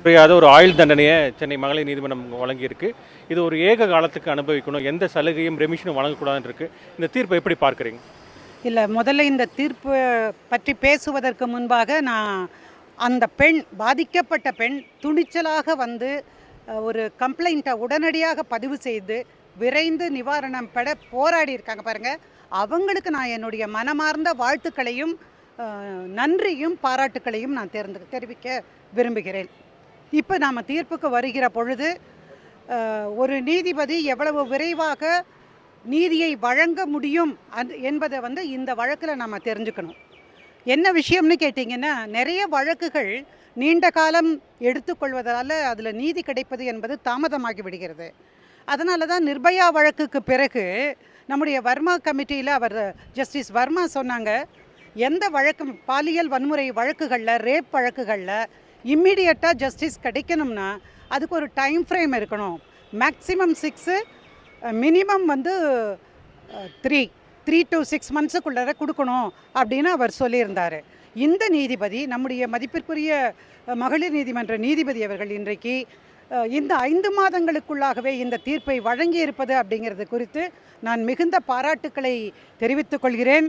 புரியாத ஒரு ஆயுள் தண்டனையை சென்னை மகளிர் நீதிமன்றம் வழங்கியிருக்கு. இது ஒரு ஏக காலத்துக்கு அனுபவிக்கணும், எந்த சலுகையும் ரெமிஷனும் வழங்கக்கூடாதுன்னு இருக்கு. இந்த தீர்ப்பை எப்படி பார்க்குறீங்க? இல்லை, முதல்ல இந்த தீர்ப்பு பற்றி பேசுவதற்கு முன்பாக நான் அந்த பெண், பாதிக்கப்பட்ட பெண் துணிச்சலாக வந்து ஒரு கம்ப்ளைண்ட்டை உடனடியாக பதிவு செய்து விரைந்து நிவாரணம் பெற போராடி இருக்காங்க பாருங்கள். அவங்களுக்கு நான் என்னுடைய மனமார்ந்த வாழ்த்துக்களையும் நன்றியும் பாராட்டுக்களையும் நான் தெரிவிக்க விரும்புகிறேன். இப்போ நாம் தீர்ப்புக்கு வருகிற பொழுது ஒரு நீதிபதி எவ்வளவு விரைவாக நீதியை வழங்க முடியும் என்பதை வந்து இந்த வழக்கில் நம்ம தெரிஞ்சுக்கணும். என்ன விஷயம்னு கேட்டிங்கன்னா, நிறைய வழக்குகள் நீண்ட காலம் எடுத்துக்கொள்வதால் அதில் நீதி கிடைப்பது என்பது தாமதமாகி விடுகிறது. அதனால தான் நிர்பயா வழக்குக்கு பிறகு நம்முடைய வர்மா கமிட்டியில் அவர் ஜஸ்டிஸ் வர்மா சொன்னாங்க, எந்த வழக்கு பாலியல் வன்முறை வழக்குகளில், ரேப் வழக்குகளில் இம்மிடியட்டாக ஜஸ்டிஸ் கிடைக்கணும்னா அதுக்கு ஒரு டைம் ஃப்ரேம் இருக்கணும். மேக்ஸிமம் 6, மினிமம் வந்து 3 to 6 மந்த்ஸுக்குள்ளே கொடுக்கணும் அப்படின்னு அவர் சொல்லியிருந்தார். இந்த நீதிபதி, நம்முடைய மதிப்பிற்குரிய மகளிர் நீதிமன்ற நீதிபதி அவர்கள் இன்றைக்கு இந்த 5 மாதங்களுக்குள்ளாகவே இந்த தீர்ப்பை வழங்கியிருப்பது அப்படிங்கிறது குறித்து நான் மிகுந்த பாராட்டுக்களை தெரிவித்துக் கொள்கிறேன்.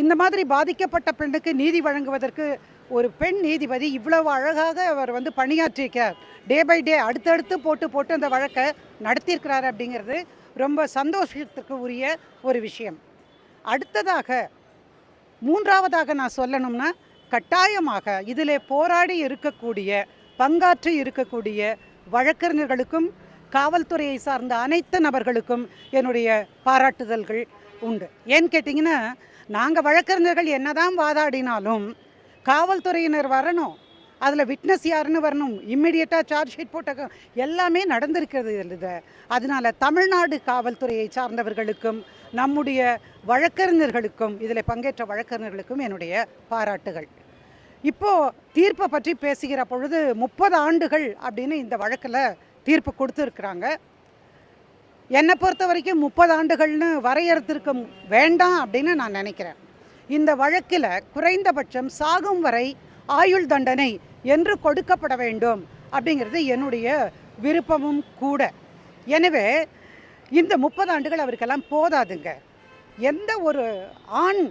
இந்த மாதிரி பாதிக்கப்பட்ட பெண்ணுக்கு நீதி வழங்குவதற்கு ஒரு பெண் நீதிபதி இவ்வளவு அழகாக அவர் வந்து பணியாற்றியிருக்கிறார். டே பை டே அடுத்தடுத்து போட்டு அந்த வழக்கை நடத்தியிருக்கிறார் அப்படிங்கிறது ரொம்ப சந்தோஷத்துக்கு உரிய ஒரு விஷயம். அடுத்ததாக, மூன்றாவதாக நான் சொல்லணும்னா, கட்டாயமாக இதில் போராடி இருக்கக்கூடிய, பங்காற்றி இருக்கக்கூடிய வழக்கறிஞர்களுக்கும் காவல்துறையை சார்ந்த அனைத்து நபர்களுக்கும் என்னுடைய பாராட்டுதல்கள் உண்டு. ஏன்னு கேட்டிங்கன்னா, நாங்கள் வழக்கறிஞர்கள் என்னதான் வாதாடினாலும் காவல்துறையினர் வரணும், அதில் விட்னஸ் யாருன்னு வரணும், இம்மிடியட்டாக சார்ஜ் ஷீட் போட்ட எல்லாமே நடந்திருக்கிறது இது. அதனால் தமிழ்நாடு காவல்துறையை சார்ந்தவர்களுக்கும் நம்முடைய வழக்கறிஞர்களுக்கும், இதில் பங்கேற்ற வழக்கறிஞர்களுக்கும் என்னுடைய பாராட்டுகள். இப்போது தீர்ப்பை பற்றி பேசுகிற பொழுது 30 ஆண்டுகள் அப்படின்னு இந்த வழக்கில் தீர்ப்பு கொடுத்துருக்குறாங்க. என்னை பொறுத்த வரைக்கும் 30 ஆண்டுகள்னு வரையறுத்திருக்க வேண்டாம் அப்படின்னு நான் நினைக்கிறேன். இந்த வழக்கில் குறைந்தபட்சம் சாகும் வரை ஆயுள் தண்டனை என்று கொடுக்கப்பட வேண்டும் அப்படிங்கிறது என்னுடைய விருப்பமும் கூட. எனவே இந்த 30 ஆண்டுகள் அவருக்கெல்லாம் போதாதுங்க. எந்த ஒரு ஆண்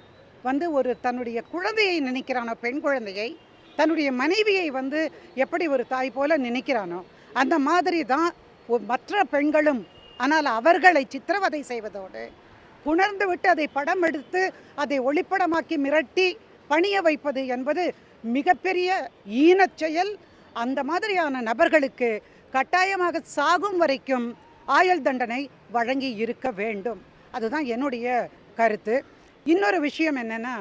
வந்து தன்னுடைய குழந்தையை நினைக்கிறானோ, பெண் குழந்தையை, தன்னுடைய மனைவியை வந்து எப்படி ஒரு தாய் போல நினைக்கிறானோ, அந்த மாதிரி தான் மற்ற பெண்களும். ஆனால் அவர்களை சித்திரவதை செய்வதோடு புணர்ந்து விட்டு அதை படம் எடுத்து அதை ஒளிப்படமாக்கி மிரட்டி பணிய வைப்பது என்பது மிகப்பெரிய ஈனச் செயல். அந்த மாதிரியான நபர்களுக்கு கட்டாயமாக சாகும் வரைக்கும் ஆயுள் தண்டனை வழங்கி இருக்க வேண்டும். அதுதான் என்னுடைய கருத்து. இன்னொரு விஷயம் என்னென்னா,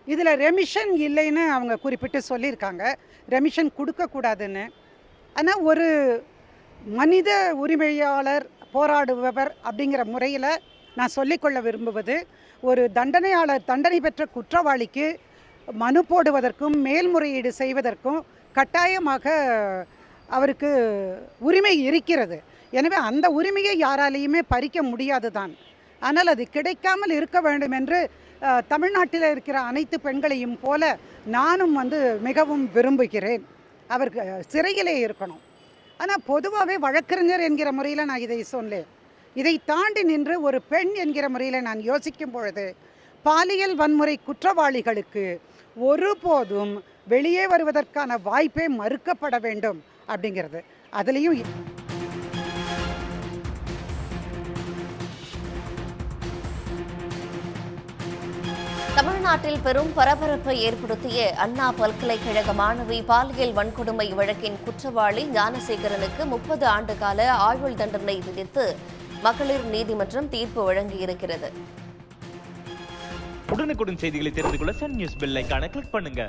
இதில் ரெமிஷன் இல்லைன்னு அவங்க குறிப்பிட்டு சொல்லியிருக்காங்க, ரெமிஷன் கொடுக்கக்கூடாதுன்னு. ஆனால் ஒரு மனித உரிமையாளர், போராடுபவர் அப்படிங்கிற முறையில் நான் சொல்லிக்கொள்ள விரும்புவது, ஒரு தண்டனை பெற்ற குற்றவாளிக்கு மனு போடுவதற்கும் மேல்முறையீடு செய்வதற்கும் கட்டாயமாக அவருக்கு உரிமை இருக்கிறது. எனவே அந்த உரிமையை யாராலையுமே பறிக்க முடியாது தான். ஆனால் அது கிடைக்காமல் இருக்க வேண்டும் என்று தமிழ்நாட்டில் இருக்கிற அனைத்து பெண்களையும் போல நானும் வந்து மிகவும் விரும்புகிறேன். அவருக்கு சிறையிலே இருக்கணும். ஆனால் பொதுவாகவே வழக்கறிஞர் என்கிற முறையில் நான் இதை சொன்னேன். இதை தாண்டி நின்று ஒரு பெண் என்கிற முறையில் நான் யோசிக்கும் பொழுது, பாலியல் வன்முறை குற்றவாளிகளுக்கு ஒருபோதும் வெளியே வருவதற்கான வாய்ப்பே மறுக்கப்பட வேண்டும் அப்படிங்கிறது. அதுலேயும் தமிழ்நாட்டில் பெரும் பரபரப்பை ஏற்படுத்திய அண்ணா பல்கலைக்கழக மாணவி பாலியல் வன்கொடுமை வழக்கின் குற்றவாளி ஞானசேகரனுக்கு 30 ஆண்டு கால ஆயுள் தண்டனை விதித்து மகளிர் நீதிமன்றம் தீர்ப்பு வழங்கியிருக்கிறது. உடனுக்குடன் செய்திகளை தெரிந்து கொள்ள சன் நியூஸ் பெல் ஐகானை கிளிக் பண்ணுங்க.